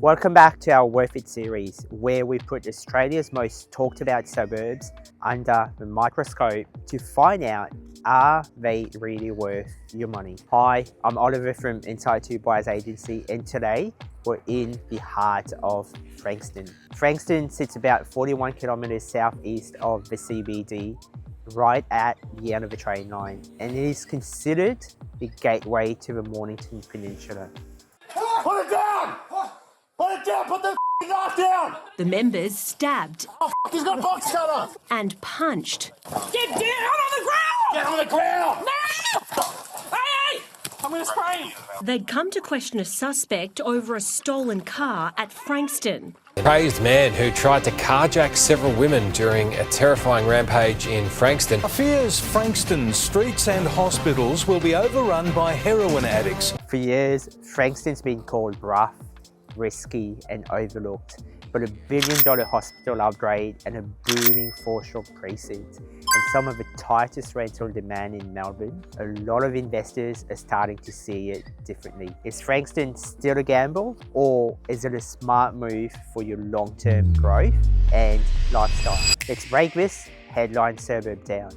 Welcome back to our Worth It series, where we put Australia's most talked about suburbs under the microscope to find out, are they really worth your money? Hi, I'm Oliver from Insighto Buyers Agency, and today we're in the heart of Frankston. Frankston sits about 41 kilometres southeast of the CBD, right at the end of the train line, and it is considered the gateway to the Mornington Peninsula. Put it down! Put it down! Put the knife down! The members stabbed. Oh, he's got a box cutter! And punched. Get down on the ground! Get on the ground! No! Hey! I'm gonna spray you! They'd come to question a suspect over a stolen car at Frankston. A crazed man who tried to carjack several women during a terrifying rampage in Frankston. Fears Frankston's streets and hospitals will be overrun by heroin addicts. For years, Frankston's been called rough, risky and overlooked, but $1 billion hospital upgrade and a booming Foreshore precinct and some of the tightest rental demand in Melbourne, a lot of investors are starting to see it differently. Is Frankston still a gamble, or is it a smart move for your long-term growth and lifestyle? Let's break this headline suburb down.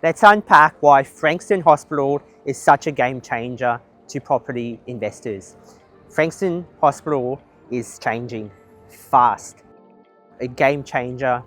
Let's unpack why Frankston Hospital is such a game changer to property investors. Frankston Hospital is changing fast. A game changer.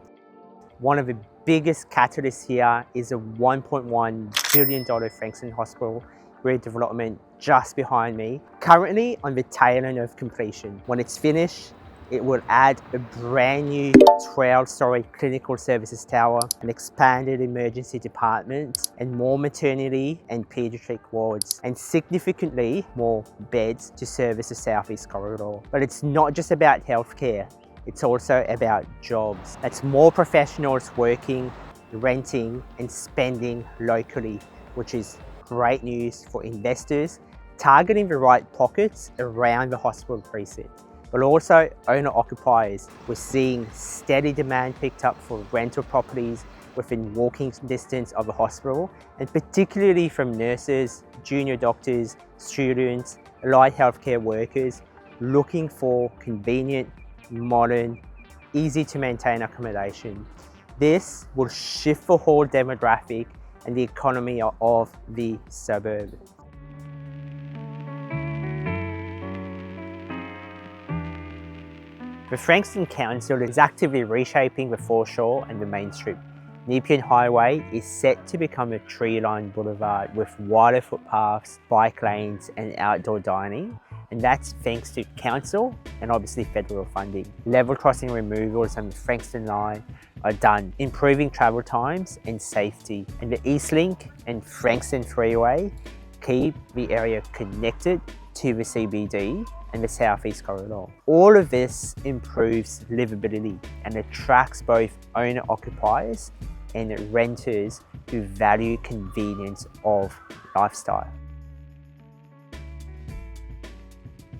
One of the biggest catalysts here is a $1.1 billion Frankston Hospital redevelopment just behind me, currently on the tail end of completion. When it's finished, it will add a brand new 12-story clinical services tower, an expanded emergency department, and more maternity and paediatric wards, and significantly more beds to service the Southeast Corridor. But it's not just about healthcare, it's also about jobs. It's more professionals working, renting, and spending locally, which is great news for investors targeting the right pockets around the hospital precinct. But also owner-occupiers. We're seeing steady demand picked up for rental properties within walking distance of a hospital, and particularly from nurses, junior doctors, students, allied healthcare workers looking for convenient, modern, easy to maintain accommodation. This will shift the whole demographic and the economy of the suburb. The Frankston Council is actively reshaping the Foreshore and the Main Strip. Nepean Highway is set to become a tree-lined boulevard with wider footpaths, bike lanes and outdoor dining, and that's thanks to council and obviously federal funding. Level crossing removals on the Frankston line are done, improving travel times and safety, and the East Link and Frankston Freeway keep the area connected to the CBD and the Southeast Corridor. All of this improves livability and attracts both owner-occupiers and renters who value convenience of lifestyle.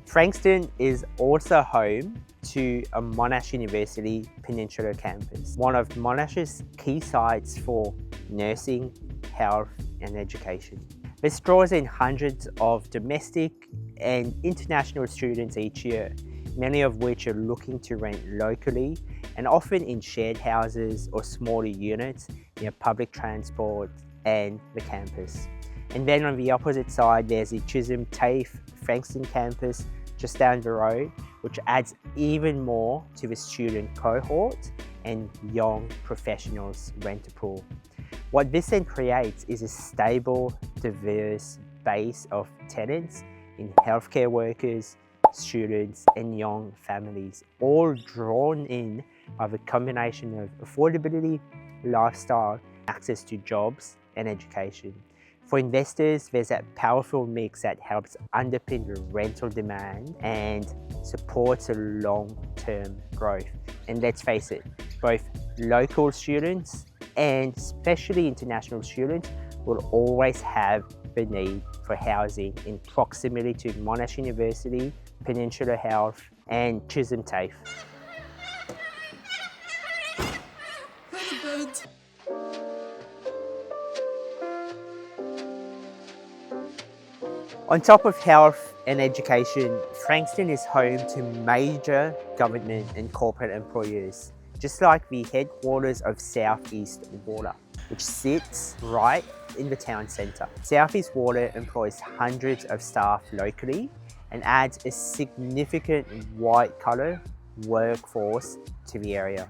Frankston is also home to a Monash University Peninsula campus, one of Monash's key sites for nursing, health and education. This draws in hundreds of domestic and international students each year, many of which are looking to rent locally and often in shared houses or smaller units near public transport and the campus. And then on the opposite side, there's the Chisholm TAFE Frankston campus just down the road, which adds even more to the student cohort and young professionals renter pool. What this then creates is a stable, diverse base of tenants in healthcare workers, students and young families, all drawn in by the combination of affordability, lifestyle, access to jobs and education. For investors, there's that powerful mix that helps underpin the rental demand and supports a long-term growth. And let's face it, both local students and especially international students will always have the need for housing in proximity to Monash University, Peninsula Health and Chisholm TAFE. On top of health and education, Frankston is home to major government and corporate employers, just like the headquarters of South East Water, which sits right in the town centre. South East Water employs hundreds of staff locally and adds a significant white-collar workforce to the area.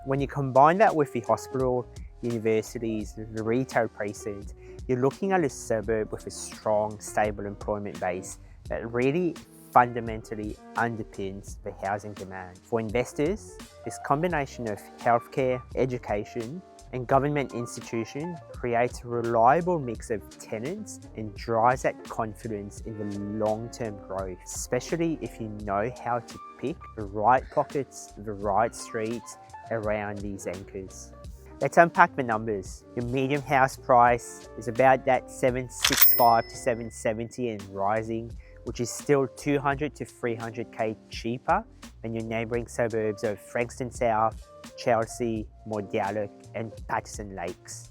When you combine that with the hospital, universities, the retail precinct, you're looking at a suburb with a strong, stable employment base that really fundamentally underpins the housing demand. For investors, this combination of healthcare, education, and government institution creates a reliable mix of tenants and drives that confidence in the long-term growth, especially if you know how to pick the right pockets, the right streets around these anchors. Let's unpack the numbers. Your medium house price is about that 765 to 770 and rising, which is still 200 to 300k cheaper than your neighbouring suburbs of Frankston South, Chelsea, Mordialloc and Patterson Lakes.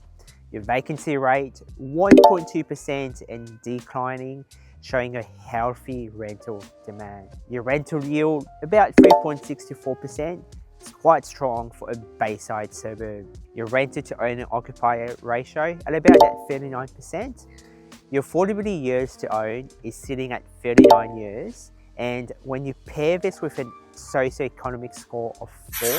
Your vacancy rate, 1.2% and declining, showing a healthy rental demand. Your rental yield, about 3.6 to 4%. It's quite strong for a bayside suburb. Your rented to owner occupier ratio at about that 39%. Your affordability years to own is sitting at 39 years. And when you pair this with a socioeconomic score of 4,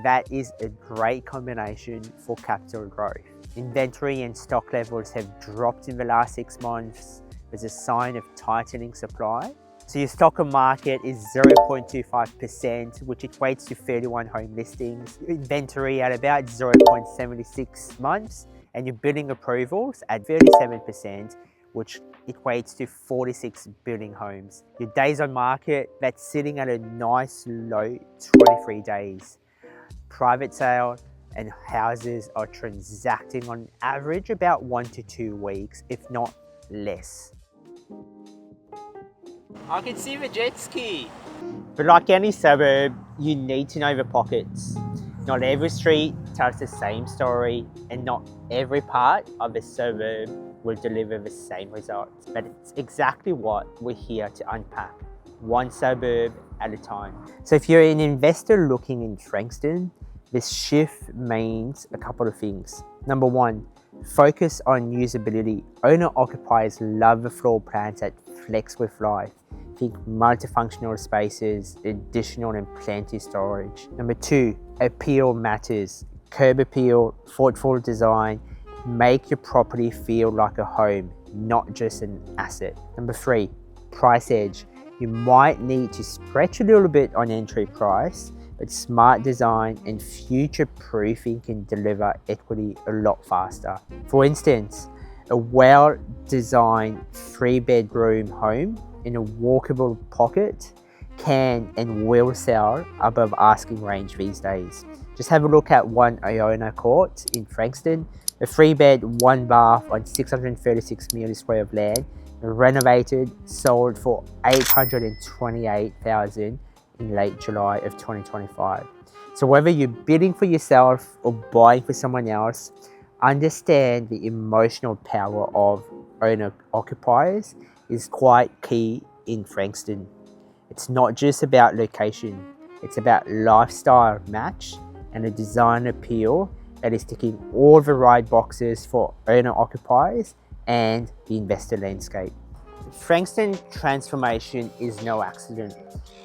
that is a great combination for capital growth. Inventory and stock levels have dropped in the last 6 months as a sign of tightening supply. So your stock on market is 0.25%, which equates to 31 home listings. Inventory at about 0.76 months, and your building approvals at 37%, which equates to 46 building homes. Your days on market, that's sitting at a nice low 23 days. Private sale and houses are transacting on average about 1 to 2 weeks, if not less. I can see the jet ski. But like any suburb, you need to know the pockets. Not every street tells the same story, and not every part of the suburb will deliver the same results. But it's exactly what we're here to unpack, one suburb at a time. So if you're an investor looking in Frankston, this shift means a couple of things. Number one, focus on usability. Owner-occupiers love the floor plans that flex with life. Think multifunctional spaces, additional and plenty storage. Number two, appeal matters. Curb appeal, thoughtful design, make your property feel like a home, not just an asset. Number three, price edge. You might need to stretch a little bit on entry price, but smart design and future proofing can deliver equity a lot faster. For instance, a well-designed 3-bedroom home in a walkable pocket can and will sell above asking range these days. Just have a look at one Iona court in Frankston, a 3-bed, 1-bath on 636 metres square of land, renovated, sold for $828,000 in late July of 2025. So whether you're bidding for yourself or buying for someone else, understand the emotional power of owner-occupiers is quite key in Frankston. It's not just about location, it's about lifestyle match and a design appeal that is ticking all the right boxes for owner-occupiers and the investor landscape. Frankston transformation is no accident.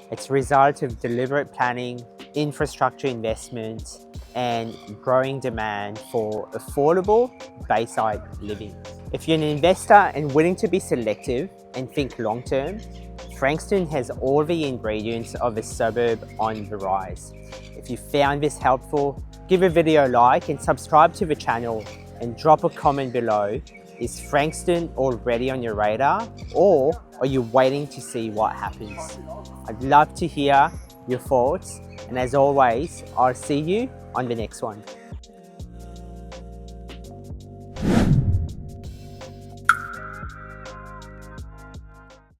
It's a result of deliberate planning, infrastructure investment, and growing demand for affordable bayside living. If you're an investor and willing to be selective and think long-term, Frankston has all the ingredients of a suburb on the rise. If you found this helpful, give a video a like and subscribe to the channel and drop a comment below. Is Frankston already on your radar, or are you waiting to see what happens? I'd love to hear your thoughts, and as always, I'll see you on the next one.